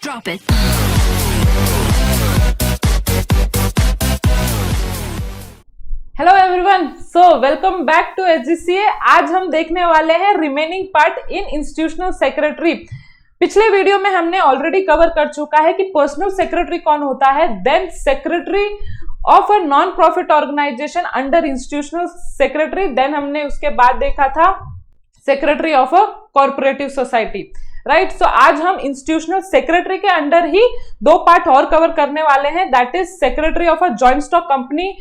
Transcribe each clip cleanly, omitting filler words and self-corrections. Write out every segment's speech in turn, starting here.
Drop it. Hello everyone, so welcome back to HGCA. आज हम देखने वाले हैं remaining part in institutional secretary. पिछले वीडियो में हमने ऑलरेडी कवर कर चुका है कि पर्सनल सेक्रेटरी कौन होता है, then secretary of a non profit organization under institutional secretary, then हमने उसके बाद देखा था secretary of a corporative society, right. So आज हम इंस्टीट्यूशनल सेक्रेटरी के अंडर ही दो पार्ट और कवर करने वाले हैं, that is secretary of a joint stock company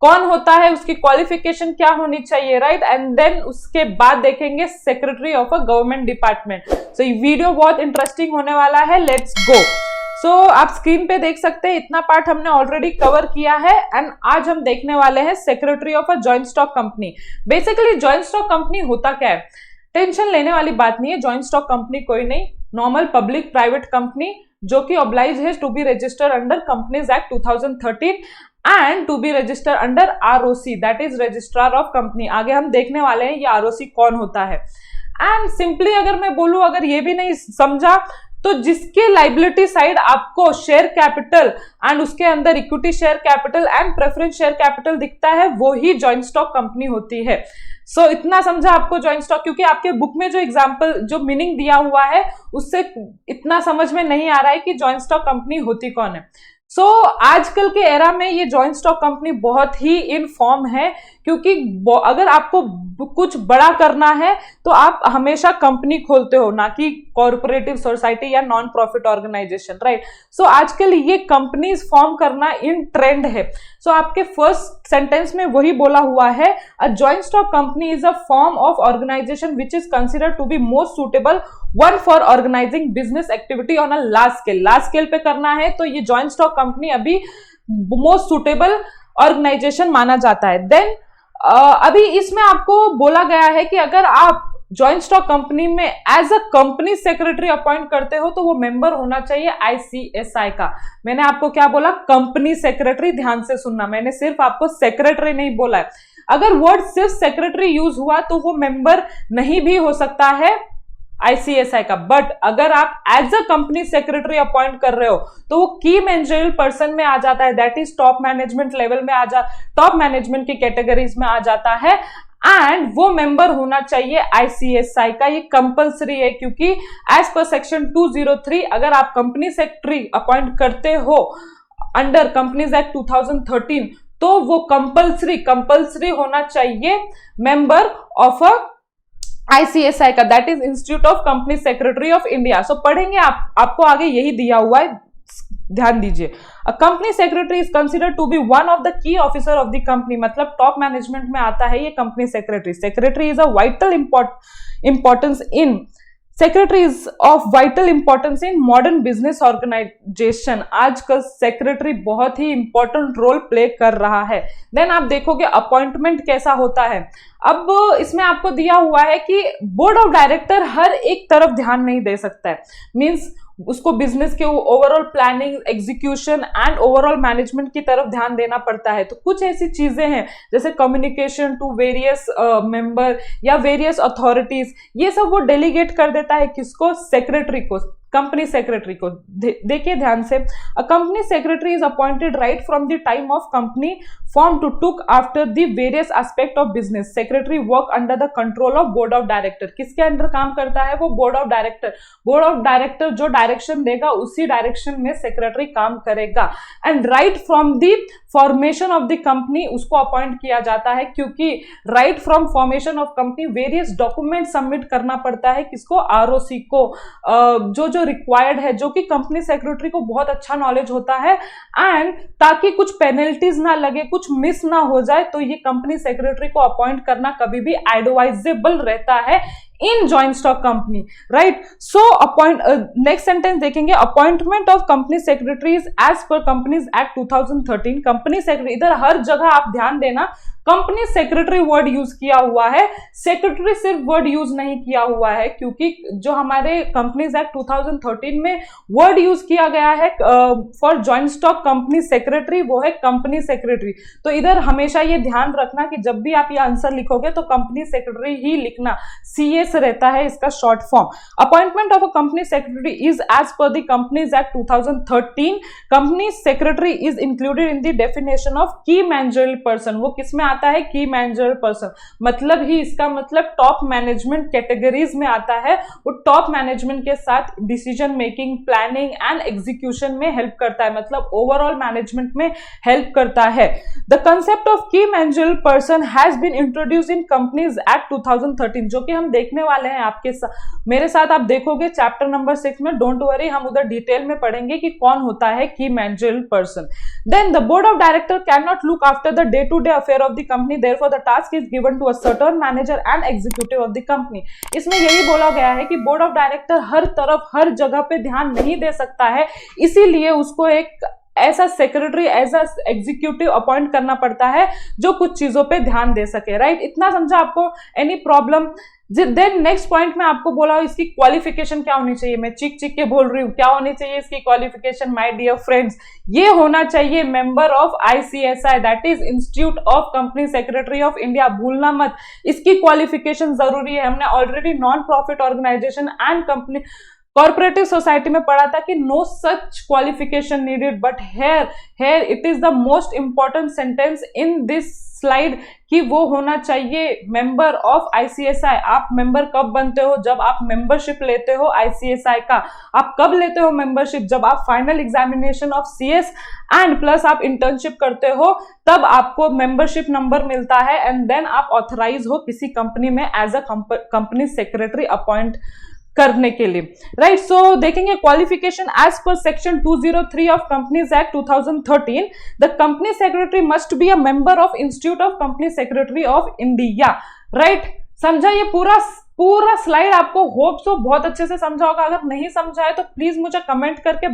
कौन होता है, उसकी क्वालिफिकेशन क्या होनी चाहिए, राइट। एंड देन उसके बाद देखेंगे secretary of a government department. So ये वीडियो बहुत इंटरेस्टिंग होने वाला है, लेट्स गो। सो आप स्क्रीन पे देख सकते हैं इतना पार्ट हमने ऑलरेडी कवर किया है एंड आज हम देखने वाले हैं secretary of a joint stock company. Basically joint stock company होता क्या है, टेंशन लेने वाली बात नहीं है। जॉइंट स्टॉक कंपनी कोई नहीं, नॉर्मल पब्लिक प्राइवेट कंपनी जो कि ऑब्लाइज है to be registered under companies act 2013 and to be registered under ROC, that is registrar of company. आगे हम देखने वाले हैं ये आरओसी कौन होता है। एंड सिंपली अगर मैं बोलूं, अगर ये भी नहीं समझा तो जिसके लाइबिलिटी साइड आपको शेयर कैपिटल एंड उसके अंदर equity share capital and preference share capital दिखता है वो ही जॉइंट स्टॉक कंपनी होती है। सो इतना समझा आपको जॉइंट स्टॉक, क्योंकि आपके बुक में जो एग्जांपल जो मीनिंग दिया हुआ है उससे इतना समझ में नहीं आ रहा है कि जॉइंट स्टॉक कंपनी होती कौन है। सो आजकल के एरा में ये जॉइंट स्टॉक कंपनी बहुत ही इन फॉर्म है, क्योंकि अगर आपको कुछ बड़ा करना है तो आप हमेशा कंपनी खोलते हो, ना कि कॉर्पोरेटिव सोसाइटी या नॉन प्रॉफिट ऑर्गेनाइजेशन, राइट। सो आजकल ये कंपनीज फॉर्म करना इन ट्रेंड है। सो आपके फर्स्ट सेंटेंस में वही बोला हुआ है, a joint stock company is a form of organization which is considered to be most suitable one for organizing business activity on a large scale. Large scale पे करना है तो ये जॉइंट स्टॉक कंपनी अभी मोस्ट सुटेबल ऑर्गेनाइजेशन माना जाता है। Then अभी इसमें आपको बोला गया है कि अगर आप जॉइंट स्टॉक कंपनी में as a company secretary appoint करते हो तो वो मेंबर होना चाहिए आईसीएसआई का। मैंने आपको क्या बोला, कंपनी सेक्रेटरी, ध्यान से सुनना, मैंने सिर्फ आपको सेक्रेटरी नहीं बोला है। अगर वर्ड सिर्फ सेक्रेटरी यूज हुआ तो वो मेंबर नहीं भी हो सकता है आईसीएसआई का, बट अगर आप as a company secretary appoint कर रहे हो तो वो की मैनेजरियल पर्सन में आ जाता है, that is top management level में टॉप मैनेजमेंट की कैटेगरीज में आ जाता है एंड वो मेंबर होना चाहिए आईसीएसआई का। ये कंपलसरी है, क्योंकि एज पर सेक्शन 203 अगर आप कंपनी सेक्रेटरी अपॉइंट करते हो अंडर कंपनीज एक्ट 2013 तो वो कंपलसरी होना चाहिए मेंबर ऑफ अ आईसीएसआई का, that is institute of company secretary of India. So पढ़ेंगे आपको आगे यही दिया हुआ है, ध्यान दीजिए। A company secretary is considered to be one of the key officer of the company, मतलब टॉप मैनेजमेंट में आता है ये company secretary. Secretary is a vital importance in secretary is of vital importance in modern business organization. आजकल secretary बहुत ही important role play कर रहा है। देन आप देखोगे अपॉइंटमेंट कैसा होता है। अब इसमें आपको दिया हुआ है कि बोर्ड ऑफ डायरेक्टर हर एक तरफ ध्यान नहीं दे सकता है, मींस उसको बिजनेस के overall planning, execution and overall management की तरफ ध्यान देना पड़ता है। तो कुछ ऐसी चीजें हैं जैसे कम्युनिकेशन टू वेरियस मेंबर या वेरियस अथॉरिटीज, ये सब वो डेलीगेट कर देता है किसको, सेक्रेटरी को, कंपनी सेक्रेटरी को। देखिए ध्यान से, a company secretary is appointed right from the time of company form to took after the various aspect of business. Secretary work under the control of board of director. किसके under काम करता है वो, board of director. Board of director जो direction देगा उसी direction में secretary काम करेगा and right from the formation of the company उसको अपॉइंट किया जाता है, क्योंकि right from formation of company various document submit करना पड़ता है किसको, आरओसी को, जो रिक्वायर्ड है, जो कि कंपनी सेक्रेटरी को बहुत अच्छा नॉलेज होता है। एंड ताकि कुछ पेनल्टीज ना लगे, कुछ मिस ना हो जाए, तो ये कंपनी सेक्रेटरी को अपॉइंट करना कभी भी एडवाइजेबल रहता है in joint stock company, right. So next sentence देखेंगे, appointment of company secretaries as per companies act 2013। Company secretary, इधर हर जगह आप ध्यान देना, कंपनी सेक्रेटरी वर्ड यूज किया हुआ है, सेक्रेटरी सिर्फ वर्ड यूज नहीं किया हुआ है, क्योंकि जो हमारे कंपनीज एक्ट 2013 में वर्ड यूज किया गया है for joint stock company secretary वो है कंपनी सेक्रेटरी। तो इधर हमेशा ये ध्यान रखना कि जब भी आप ये आंसर लिखोगे तो कंपनी सेक्रेटरी ही लिखना, CH CS रहता है इसका short form. Appointment of a company secretary is as per the companies act 2013। Company secretary is included in the definition of key managerial person. वो किस में आता है? की मैनेजरियल पर्सन, मतलब ही इसका मतलब टॉप मैनेजमेंट कैटेगरीज में आता है। वो टॉप मैनेजमेंट के साथ decision making, planning and execution में हेल्प करता है, मतलब ओवरऑल मैनेजमेंट में हेल्प करता है। The concept of key managerial person has been introduce in companies act 2013, जो कि हम देखने वाले हैं आपके मेरे साथ। आप देखोगे चैप्टर नंबर 6 में, डोंट वरी, हम उधर डिटेल में पढ़ेंगे कि कौन होता है key managerial person. Then the board of director can not look after the day to day affair of the company, therefore the task is given to a certain manager and executive of the company. इसमें यही बोला गया है कि board of director हर तरफ हर जगह पे ध्यान नहीं दे सकता है, इसीलिए उसको एक ऐसा सेक्रेटरी, ऐसा एग्जीक्यूटिव अपॉइंट करना पड़ता है जो कुछ चीजों पे ध्यान दे सके, राइट? इतना समझा आपको? Any problem? Then next point में आपको बोला हो इसकी क्वालिफिकेशन क्या होनी चाहिए। मैं चिक चिक के बोल रही हूँ, क्या होनी चाहिए इसकी क्वालिफिकेशन माय डियर फ्रेंड्स? ये होना चाहिए member of ICSI, that is institute of company secretary of India. भूलना मत, इसकी क्वालिफिकेशन जरूरी है। हमने already non profit organization and company corporative society में पढ़ा था कि no such qualification needed, but here it is the most important sentence in this slide कि वो होना चाहिए मेंबर ऑफ ICSI। आप मेंबर कब बनते हो? जब आप मेंबरशिप लेते हो ICSI का। आप कब लेते हो मेंबरशिप? जब आप final examination of CS and plus आप इंटर्नशिप करते हो, तब आपको मेंबरशिप नंबर मिलता है एंड देन आप ऑथराइज हो किसी कंपनी में as a company secretary appoint करने के लिए, राइट? सो देखेंगे qualification as per section 203 of companies act 2013, the company secretary must be a member of institute of company secretary of India, right? समझा? ये पूरा स्लाइड आपको hope so बहुत अच्छे से समझा होगा। अगर नहीं समझा है तो प्लीज मुझे कमेंट करके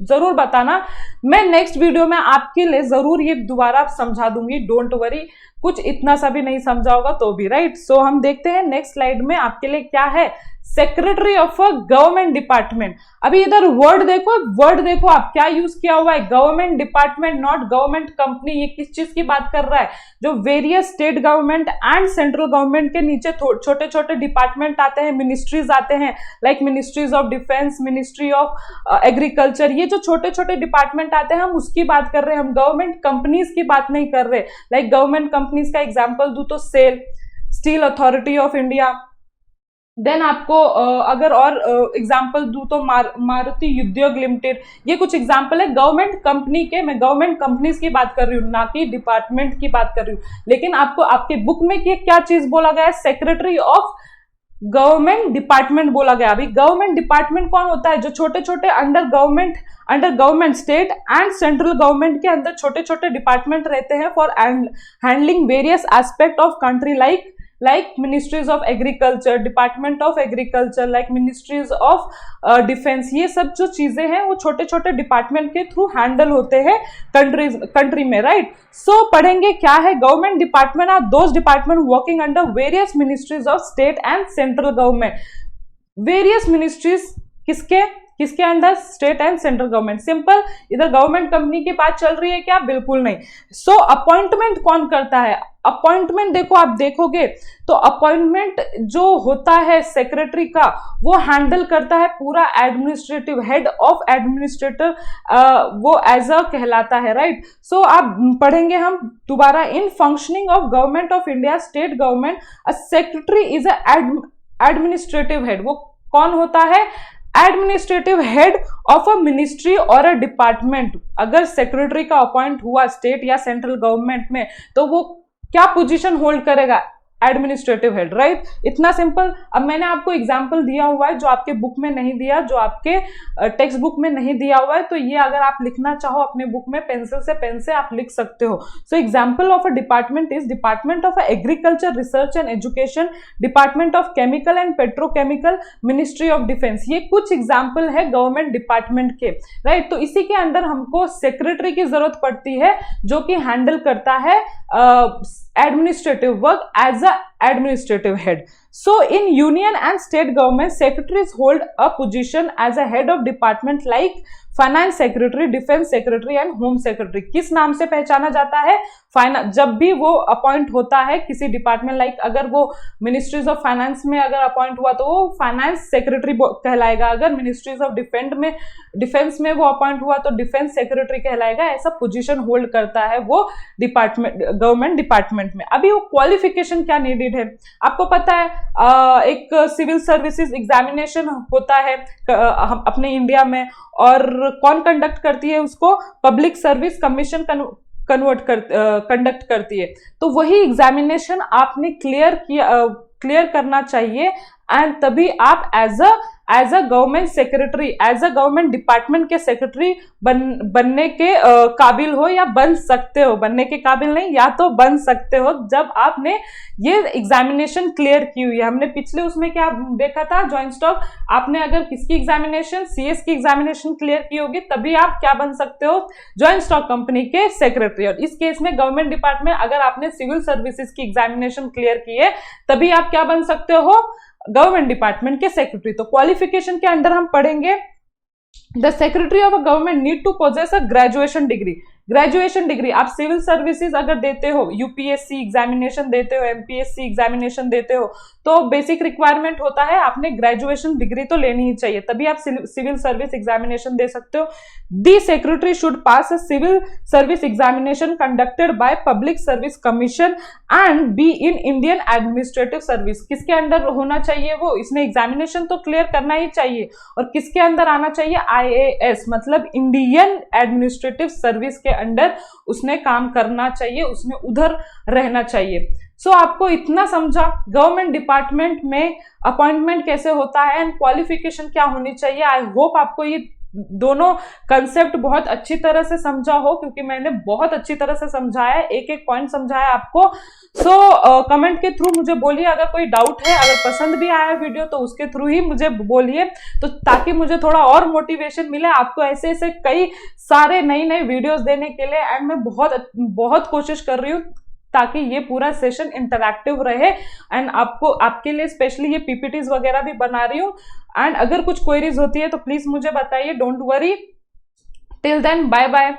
जरूर बताना, मैं नेक्स्ट वीडियो में आपके लिए जरूर ये दोबारा समझा दूंगी, डोंट वरी। कुछ इतना सा भी नहीं समझा होगा तो भी, राइट? सो हम देखते हैं नेक्स्ट स्लाइड में आपके लिए क्या है। Secretary of a government department. अभी इधर वर्ड देखो आप क्या यूज किया हुआ है, government department, not government company. ये किस चीज की बात कर रहा है? जो various state government and central government के नीचे छोटे छोटे डिपार्टमेंट आते हैं, मिनिस्ट्रीज आते हैं, like ministries of defence, ministry of agriculture. ये जो छोटे छोटे डिपार्टमेंट आते हैं हम उसकी बात कर रहे हैं, हम गवर्नमेंट कंपनीज की बात नहीं कर रहे। लाइक गवर्नमेंट कंपनीज का एग्जाम्पल दूं तो SAIL, steel authority of India. Then आपको अगर और एग्जाम्पल दूं तो मारुति उद्योग लिमिटेड। ये कुछ एग्जाम्पल है गवर्नमेंट कंपनी के। मैं गवर्नमेंट कंपनीज की बात कर रही हूँ, ना कि डिपार्टमेंट की बात कर रही हूँ। लेकिन आपको आपके बुक में क्या चीज बोला गया है? सेक्रेटरी ऑफ गवर्नमेंट डिपार्टमेंट बोला गया। अभी गवर्नमेंट डिपार्टमेंट कौन होता है? जो छोटे छोटे under government state and central government के अंदर छोटे छोटे डिपार्टमेंट रहते हैं for handling various aspect of country, like ministries of agriculture, department of agriculture, like ministries of defense। ये सब जो चीजें हैं वो छोटे छोटे डिपार्टमेंट के थ्रू हैंडल होते हैं कंट्री में, राइट? सो पढ़ेंगे क्या है government department are those department working under various ministries of state and central government. Various ministries किसके अंडर? State and central government. Simple. इधर गवर्नमेंट कंपनी की बात चल रही है क्या? बिल्कुल नहीं। सो अपॉइंटमेंट कौन करता है? अपॉइंटमेंट देखो, आप देखोगे तो अपॉइंटमेंट जो होता है सेक्रेटरी का, वो हैंडल करता है पूरा एडमिनिस्ट्रेटिव, हेड ऑफ एडमिनिस्ट्रेटर, वो एज अ कहलाता है, राइट? सो आप पढ़ेंगे हम दोबारा, in functioning of government of India, state government, a secretary is a administrative head. वो कौन होता है? Administrative head of a ministry और अ डिपार्टमेंट। अगर सेक्रेटरी का अपॉइंट हुआ स्टेट या सेंट्रल गवर्नमेंट में तो वो क्या पोजीशन होल्ड करेगा? Administrative head, right? इतना सिंपल। अब मैंने आपको एग्जांपल दिया हुआ है जो आपके बुक में नहीं दिया, जो आपके टेक्स्ट बुक में नहीं दिया हुआ है, तो ये अगर आप लिखना चाहो अपने बुक में पेंसिल से पेन से आप लिख सकते हो। So example of a department is department of agriculture, research and education, department of chemical and petrochemical, ministry of defence. ये कुछ एग्जाम्पल है गवर्नमेंट डिपार्टमेंट के, राइट? तो इसी के अंदर हमको सेक्रेटरी की जरूरत पड़ती है जो कि हैंडल करता है administrative work as a administrative head. So in union and state government, secretaries hold a position as a head of department like finance secretary, defence secretary and home secretary. किस नाम से पहचाना जाता है? जब भी वो अपॉइंट होता है किसी डिपार्टमेंट, लाइक अगर वो मिनिस्ट्रीज ऑफ फाइनेंस में अगर अपॉइंट हुआ तो वो फाइनेंस सेक्रेटरी कहलाएगा, अगर मिनिस्ट्रीज ऑफ डिफेंस में वो अपॉइंट हुआ तो डिफेंस सेक्रेटरी कहलाएगा। ऐसा पोजीशन होल्ड करता है वो डिपार्टमेंट, गवर्नमेंट डिपार्टमेंट में। अभी वो क्वालिफिकेशन क्या नीडेड है आपको पता है? एक सिविल सर्विसेज एग्जामिनेशन होता है अपने इंडिया में, और कौन कंडक्ट करती है उसको? पब्लिक सर्विस कमीशन कंडक्ट करती है। तो वही एग्जामिनेशन आपने क्लियर करना चाहिए, एंड तभी आप as a government secretary, as a government department के सेक्रेटरी बनने के काबिल हो, या बन सकते हो। बनने के काबिल नहीं, या तो बन सकते हो जब आपने ये एग्जामिनेशन क्लियर की हुई है। हमने पिछले उसमें क्या देखा था, जॉइंट स्टॉक, आपने अगर किसकी एग्जामिनेशन, सीएस की एग्जामिनेशन क्लियर की होगी तभी आप क्या बन सकते हो? जॉइंट स्टॉक कंपनी के सेक्रेटरी। और इस केस में गवर्नमेंट डिपार्टमेंट, अगर आपने सिविल सर्विसेज की एग्जामिनेशन क्लियर की है तभी आप क्या बन सकते हो? गवर्नमेंट डिपार्टमेंट के सेक्रेटरी। तो क्वालिफिकेशन के अंदर हम पढ़ेंगे, the secretary of a government need to possess a graduation degree. Graduation degree, आप सिविल सर्विसेज अगर देते हो, यूपीएससी एग्जामिनेशन देते हो, एमपीएससी एग्जामिनेशन देते हो, तो बेसिक रिक्वायरमेंट होता है आपने ग्रेजुएशन डिग्री तो लेनी ही चाहिए, तभी आप सिविल सर्विस एग्जामिनेशन दे सकते हो। The secretary should pass a civil service examination conducted by public service commission and be in Indian administrative service. किसके अंदर होना चाहिए वो? इसने एग्जामिनेशन तो क्लियर करना ही चाहिए, और किसके अंदर आना चाहिए? आईएएस, मतलब इंडियन एडमिनिस्ट्रेटिव सर्विस के अंडर उसने काम करना चाहिए, उसने उधर रहना चाहिए। सो आपको इतना समझा गवर्नमेंट डिपार्टमेंट में अपॉइंटमेंट कैसे होता है एंड क्वालिफिकेशन क्या होनी चाहिए। आई होप आपको ये दोनों कंसेप्ट बहुत अच्छी तरह से समझा हो, क्योंकि मैंने बहुत अच्छी तरह से समझाया है, एक एक पॉइंट समझाया आपको। सो कमेंट के थ्रू मुझे बोलिए अगर कोई डाउट है, अगर पसंद भी आया वीडियो तो उसके थ्रू ही मुझे बोलिए, तो ताकि मुझे थोड़ा और मोटिवेशन मिले आपको ऐसे ऐसे कई सारे नई वीडियोस देने के लिए। एंड मैं बहुत कोशिश कर रही हूँ ताकि ये पूरा सेशन इंटरैक्टिव रहे, एंड आपके लिए स्पेशली ये पीपीटीज वगैरह भी बना रही हूँ। एंड अगर कुछ क्वेरीज होती है तो प्लीज मुझे बताइए, don't worry. Till then, bye bye.